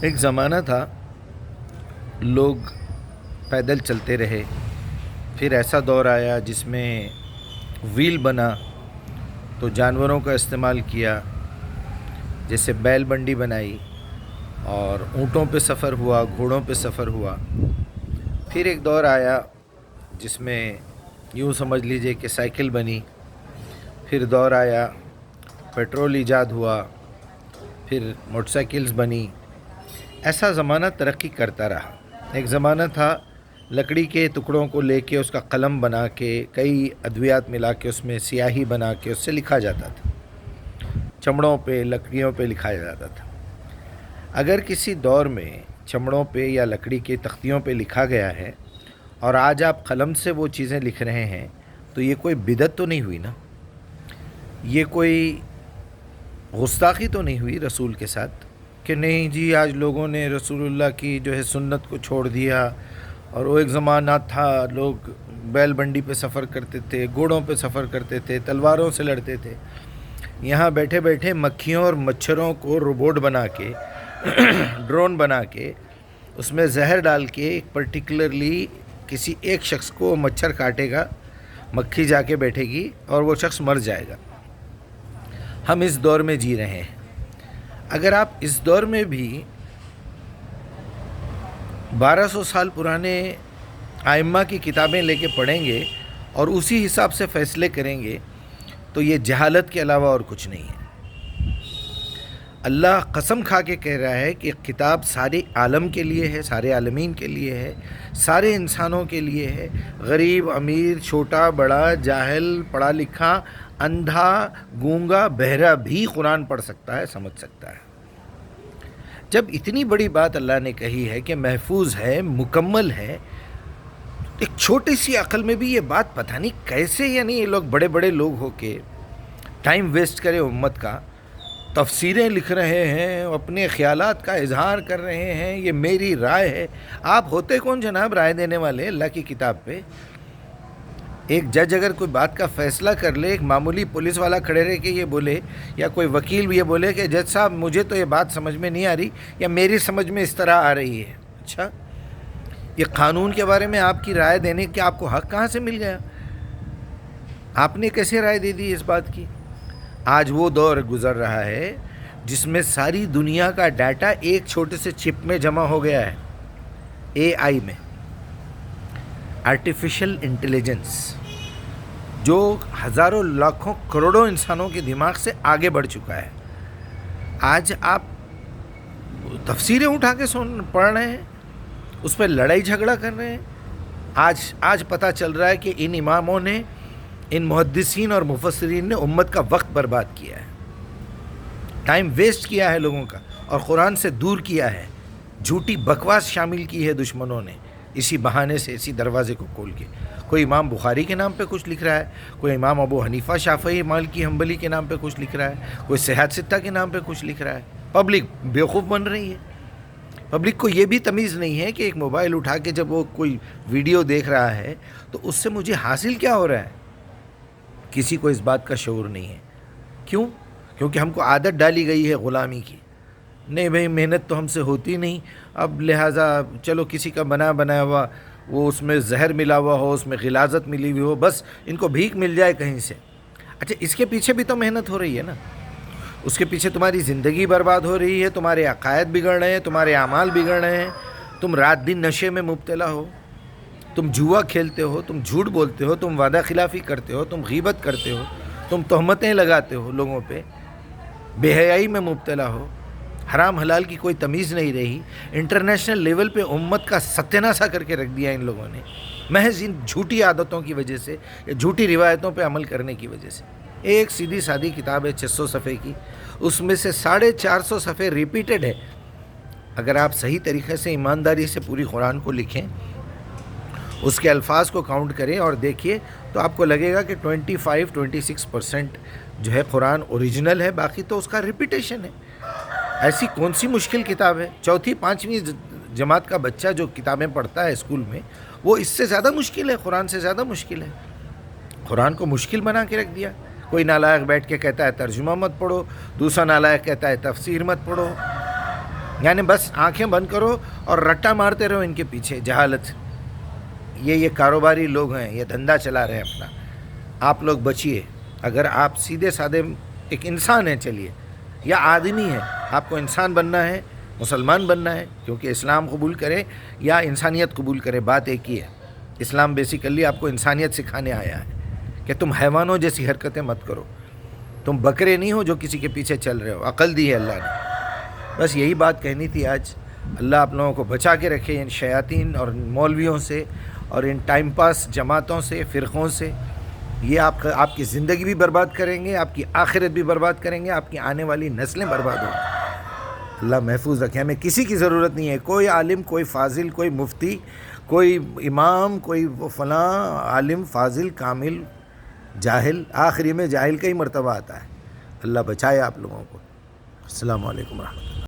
ایک زمانہ تھا، لوگ پیدل چلتے رہے، پھر ایسا دور آیا جس میں ویل بنا تو جانوروں کا استعمال کیا، جیسے بیل بنڈی بنائی اور اونٹوں پہ سفر ہوا، گھوڑوں پہ سفر ہوا۔ پھر ایک دور آیا جس میں یوں سمجھ لیجئے کہ سائیکل بنی، پھر دور آیا پیٹرول ایجاد ہوا، پھر موٹر سائیکلز بنی۔ ایسا زمانہ ترقی کرتا رہا۔ ایک زمانہ تھا لکڑی کے ٹکڑوں کو لے کے اس کا قلم بنا کے کئی ادویات ملا کے اس میں سیاہی بنا کے اس سے لکھا جاتا تھا، چمڑوں پہ لکڑیوں پہ لکھا جاتا تھا۔ اگر کسی دور میں چمڑوں پہ یا لکڑی کے تختیوں پہ لکھا گیا ہے اور آج آپ قلم سے وہ چیزیں لکھ رہے ہیں تو یہ کوئی بدعت تو نہیں ہوئی نا، یہ کوئی گستاخی تو نہیں ہوئی رسول کے ساتھ کہ نہیں جی آج لوگوں نے رسول اللہ کی جو ہے سنت کو چھوڑ دیا۔ اور وہ ایک زمانہ تھا لوگ بیل بنڈی پہ سفر کرتے تھے، گھوڑوں پہ سفر کرتے تھے، تلواروں سے لڑتے تھے۔ یہاں بیٹھے بیٹھے مکھیوں اور مچھروں کو روبوٹ بنا کے ڈرون بنا کے اس میں زہر ڈال کے ایک پرٹیکولرلی کسی ایک شخص کو مچھر کاٹے گا، مکھی جا کے بیٹھے گی اور وہ شخص مر جائے گا۔ ہم اس دور میں جی رہے ہیں۔ اگر آپ اس دور میں بھی 1200 سال پرانے ائمہ کی کتابیں لے کے پڑھیں گے اور اسی حساب سے فیصلے کریں گے تو یہ جہالت کے علاوہ اور کچھ نہیں ہے۔ اللہ قسم کھا کے کہہ رہا ہے کہ کتاب سارے عالم کے لیے ہے، سارے عالمین کے لیے ہے، سارے انسانوں کے لیے ہے۔ غریب، امیر، چھوٹا، بڑا، جاہل، پڑھا لکھا، اندھا، گونگا، بہرا بھی قرآن پڑھ سکتا ہے، سمجھ سکتا ہے۔ جب اتنی بڑی بات اللہ نے کہی ہے کہ محفوظ ہے، مکمل ہے، ایک چھوٹی سی عقل میں بھی یہ بات پتہ نہیں کیسے، یعنی یہ لوگ بڑے بڑے لوگ ہو کے ٹائم ویسٹ کرے امت کا، تفسیریں لکھ رہے ہیں، اپنے خیالات کا اظہار کر رہے ہیں، یہ میری رائے ہے۔ آپ ہوتے کون جناب رائے دینے والے اللہ کی کتاب پہ؟ ایک جج اگر کوئی بات کا فیصلہ کر لے، ایک معمولی پولیس والا کھڑے رہ کے یہ بولے یا کوئی وکیل بھی یہ بولے کہ جج صاحب مجھے تو یہ بات سمجھ میں نہیں آ رہی یا میری سمجھ میں اس طرح آ رہی ہے، اچھا یہ قانون کے بارے میں آپ کی رائے دینے کے آپ کو حق کہاں سے مل گیا؟ آپ نے کیسے رائے دے دی اس بات کی؟ آج وہ دور گزر رہا ہے جس میں ساری دنیا کا ڈیٹا ایک چھوٹے سے چپ میں جمع ہو گیا ہے، اے آئی میں، آرٹیفیشل انٹیلیجنس، جو ہزاروں لاکھوں کروڑوں انسانوں کے دماغ سے آگے بڑھ چکا ہے۔ آج آپ تفسیریں اٹھا کے پڑھ رہے ہیں، اس پہ لڑائی جھگڑا کر رہے ہیں۔ آج پتہ چل رہا ہے کہ ان اماموں نے، ان محدثین اور مفسرین نے امت کا وقت برباد کیا ہے، ٹائم ویسٹ کیا ہے لوگوں کا، اور قرآن سے دور کیا ہے۔ جھوٹی بکواس شامل کی ہے دشمنوں نے اسی بہانے سے، اسی دروازے کو کھول کے۔ کوئی امام بخاری کے نام پہ کچھ لکھ رہا ہے، کوئی امام ابو حنیفہ شافعی مالکی حنبلی کے نام پہ کچھ لکھ رہا ہے، کوئی صحت ستہ کے نام پہ کچھ لکھ رہا ہے۔ پبلک بیوقوف بن رہی ہے۔ پبلک کو یہ بھی تمیز نہیں ہے کہ ایک موبائل اٹھا کے جب وہ کوئی ویڈیو دیکھ رہا ہے تو اس سے مجھے حاصل کیا ہو رہا ہے۔ کسی کو اس بات کا شعور نہیں ہے۔ کیوں؟ کیونکہ ہم کو عادت ڈالی گئی ہے غلامی کی۔ نہیں بھئی محنت تو ہم سے ہوتی نہیں، اب لہٰذا چلو کسی کا بنایا ہوا وہ اس میں زہر ملا ہوا ہو، اس میں غلاظت ملی ہوئی ہو، بس ان کو بھیک مل جائے کہیں سے۔ اچھا اس کے پیچھے بھی تو محنت ہو رہی ہے نا، اس کے پیچھے تمہاری زندگی برباد ہو رہی ہے، تمہارے عقائد بگڑ رہے ہیں، تمہارے اعمال بگڑ رہے ہیں، تم رات دن نشے میں مبتلا ہو، تم جوا کھیلتے ہو، تم جھوٹ بولتے ہو، تم وعدہ خلافی کرتے ہو، تم غیبت کرتے ہو، تم تہمتیں لگاتے ہو لوگوں پہ، بے حیائی میں مبتلا ہو، حرام حلال کی کوئی تمیز نہیں رہی۔ انٹرنیشنل لیول پہ امت کا ستیہ ناسا کر کے رکھ دیا ان لوگوں نے، محض ان جھوٹی عادتوں کی وجہ سے یا جھوٹی روایتوں پہ عمل کرنے کی وجہ سے۔ ایک سیدھی سادی کتاب ہے 600 صفحے کی، اس میں سے 450 صفحے ریپیٹڈ ہے۔ اگر آپ صحیح طریقے سے ایمانداری سے پوری قرآن کو لکھیں، اس کے الفاظ کو کاؤنٹ کریں اور دیکھیے تو آپ کو لگے گا کہ 25-26% جو ہے قرآن اوریجنل ہے، باقی تو اس کا ریپیٹیشن ہے۔ ایسی کون سی مشکل کتاب ہے؟ چوتھی پانچویں جماعت کا بچہ جو کتابیں پڑھتا ہے اسکول میں، وہ اس سے زیادہ مشکل ہے، قرآن سے زیادہ مشکل ہے۔ قرآن کو مشکل بنا کے رکھ دیا۔ کوئی نالائق بیٹھ کے کہتا ہے ترجمہ مت پڑھو، دوسرا نالائق کہتا ہے تفسیر مت پڑھو۔ یعنی بس آنکھیں بند کرو اور رٹا مارتے رہو ان کے پیچھے جہالت. یہ کاروباری لوگ ہیں, یہ دھندا چلا رہے ہیں اپنا. آپ لوگ بچیے. اگر آپ سیدھے سادے ایک انسان ہیں, چلیے, یا آدمی ہے, آپ کو انسان بننا ہے, مسلمان بننا ہے, کیونکہ اسلام قبول کرے یا انسانیت قبول کرے, بات ایک ہی ہے. اسلام بیسیکلی آپ کو انسانیت سکھانے آیا ہے کہ تم حیوانوں جیسی حرکتیں مت کرو, تم بکرے نہیں ہو جو کسی کے پیچھے چل رہے ہو, عقل دی ہے اللہ نے. بس یہی بات کہنی تھی آج. اللہ آپ لوگوں کو بچا کے رکھے ان شیاطین اور مولویوں سے اور ان ٹائم پاس جماعتوں سے, فرقوں سے. یہ آپ کی زندگی بھی برباد کریں گے, آپ کی آخرت بھی برباد کریں گے, آپ کی آنے والی نسلیں برباد ہوں گی. اللہ محفوظ رکھے. ہمیں کسی کی ضرورت نہیں ہے, کوئی عالم, کوئی فاضل, کوئی مفتی, کوئی امام, کوئی فلاں عالم, فاضل, کامل, جاہل. آخری میں جاہل کا ہی مرتبہ آتا ہے. اللہ بچائے آپ لوگوں کو. السلام علیکم ورحمۃ اللہ.